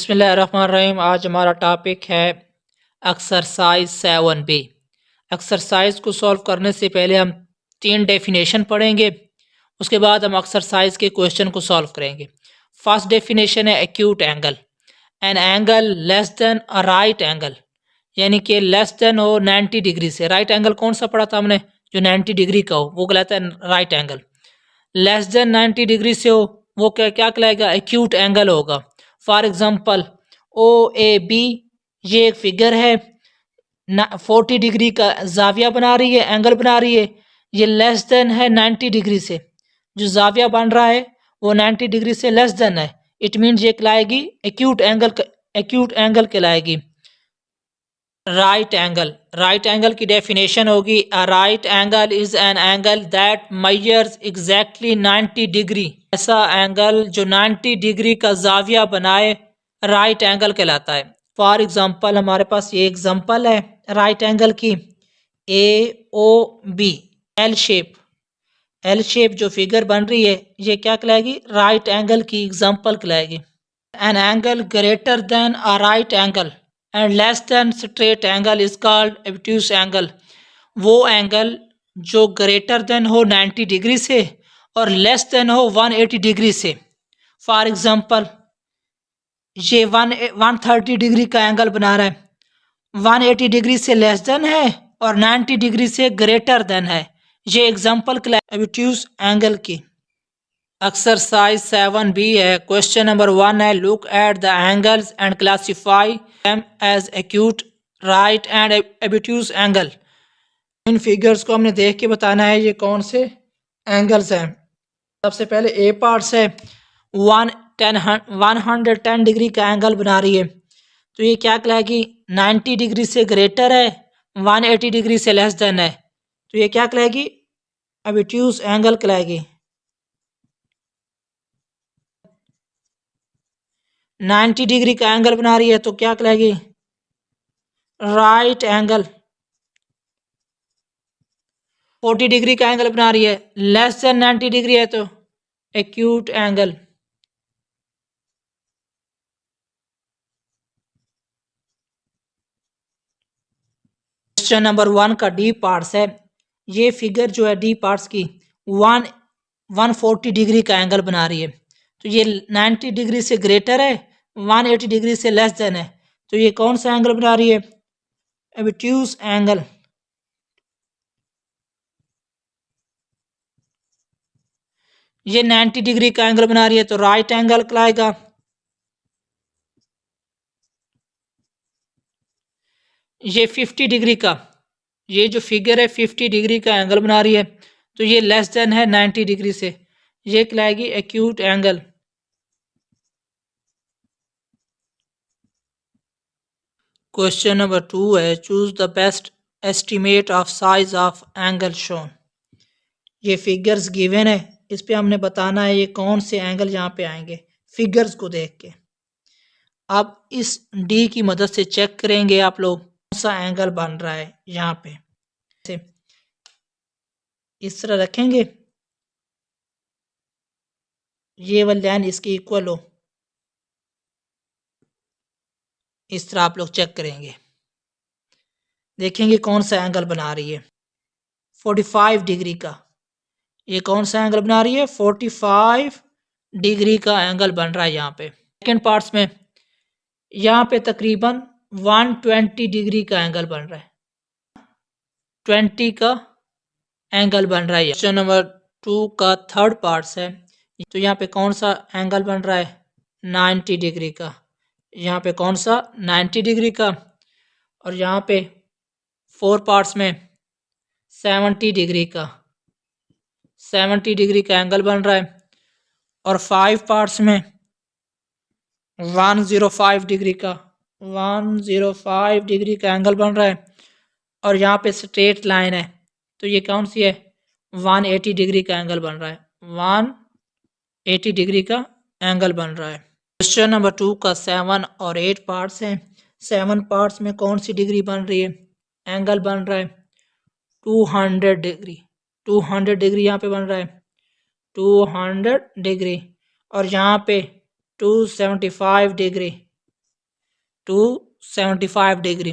बिस्मिल्लाहिर्रहमानिर्रहीम। आज हमारा टॉपिक है एक्सरसाइज 7B। एक्सरसाइज को सॉल्व करने से पहले हम 3 डेफिनेशन पढ़ेंगे, उसके बाद हम एक्सरसाइज के क्वेश्चन को सॉल्व करेंगे। फर्स्ट डेफिनेशन है acute angle, an angle less than a right angle, यानी कि लेस देन हो 90 डिग्री से। राइट एंगल कौन सा पढ़ा था हमने, जो 90 डिग्री का हो वो कहलाता है right angle. Less than 90 degree से हो वो क्या क्या कहलाएगा, एक्यूट एंगल होगा। फॉर एग्जांपल OAB, ये एक फिगर है, 40 डिग्री का जाविया बना रही है, एंगल बना रही है। ये लेस देन है 90 डिग्री से, जो जाविया बन रहा है वो 90 डिग्री से लेस देन है। इट मीन्स ये कहलाएगी एक्यूट एंगल, एक्यूट एंगल कहलाएगी। राइट एंगल, राइट एंगल की डेफिनेशन होगी, a right angle is an angle that measures exactly 90 degree. ऐसा एंगल जो 90 डिग्री का जाविया बनाए राइट एंगल कहलाता है। फॉर एग्जांपल हमारे पास ये एग्जांपल है राइट एंगल की, AOB L shape. L shape जो फिगर बन रही है ये क्या कहलाएगी, राइट एंगल की एग्जांपल कहलाएगी। An angle greater than a right angle and less than straight angle is called obtuse angle. वो एंगल जो ग्रेटर देन हो 90 डिग्री से और लेस देन हो 180 डिग्री से। फॉर एग्जांपल ये 130 डिग्री का एंगल बना रहा है, 180 डिग्री से लेस देन है और 90 डिग्री से ग्रेटर देन है। ये एग्जांपल एब्ट्यूस एंगल की। एक्सरसाइज 7B है। क्वेश्चन नंबर 1 है, look at the angles and classify them as acute, right and obtuse angle. इन फिगर्स को हमने देख के बताना है ये कौन से एंगल्स हैं। सबसे पहले ए पार्ट्स है, 110 डिग्री का एंगल बना रही है, तो ये क्या कहलाएगी, 90 डिग्री से ग्रेटर है, 180 डिग्री से लेस देन है, तो ये क्या कहलाएगी, एब्ट्यूस एंगल कहलाएगी। 90 डिग्री का एंगल बना रही है तो क्या कहलाएगी, राइट एंगल। 40 डिग्री का एंगल बना रही है, लेस देन 90 डिग्री है तो एक्यूट एंगल। क्वेश्चन नंबर 1 का डी पार्ट्स है। ये फिगर जो है डी पार्ट्स की 140 डिग्री का एंगल बना रही है, तो ये 90 डिग्री से ग्रेटर है, 180 डिग्री से लेस देन है, तो ये कौन सा एंगल बना रही है, एब्ट्यूस एंगल। ये 90 डिग्री का एंगल बना रही है तो राइट एंगल कहलाएगा। ये 50 डिग्री का, ये जो फिगर है 50 डिग्री का एंगल बना रही है, तो ये लेस देन है 90 डिग्री से, ये कहलाएगी एक्यूट एंगल। क्वेश्चन नंबर 2 है, choose the best estimate of size of angle shown. ये फिगर्स गिवन है, इस पे हमने बताना है ये कौन से एंगल यहाँ पे आएंगे फिगर्स को देख के। अब इस डी की मदद से चेक करेंगे आप लोग कौन सा एंगल बन रहा है। यहाँ पे इस तरह रखेंगे, ये वाली लाइन इसकी इक्वल हो, इस तरह आप लोग चेक करेंगे, देखेंगे कौन सा एंगल बना रही है। 45 डिग्री का, ये कौन सा एंगल बना रही है, 45 डिग्री का एंगल बन रहा है यहाँ पे। सेकेंड पार्ट्स में यहाँ पे तकरीबन 120 डिग्री का एंगल बन रहा है, 20 का एंगल बन रहा है। क्वेश्चन नंबर 2 का थर्ड पार्ट्स है, तो यहाँ पे कौन सा एंगल बन रहा है, 90 डिग्री का। यहाँ पे कौन सा, 90 डिग्री का, और यहाँ पे 4 पार्ट्स में 70 डिग्री का, 70 डिग्री का एंगल बन रहा है, और 5 पार्ट्स में 105 डिग्री का, 105 डिग्री का एंगल बन रहा है, और यहाँ पे स्ट्रेट लाइन है, तो ये कौन सी है, 180 डिग्री का एंगल बन रहा है, 180 डिग्री का एंगल बन रहा है। क्वेश्चन नंबर 2 का 7 और 8 पार्ट्स हैं। 7 पार्ट्स में कौन सी डिग्री बन रही है, एंगल बन रहा है 200 डिग्री, 200 डिग्री यहाँ पे बन रहा है, 200 डिग्री, और यहाँ पे 275 डिग्री, टू 75 डिग्री।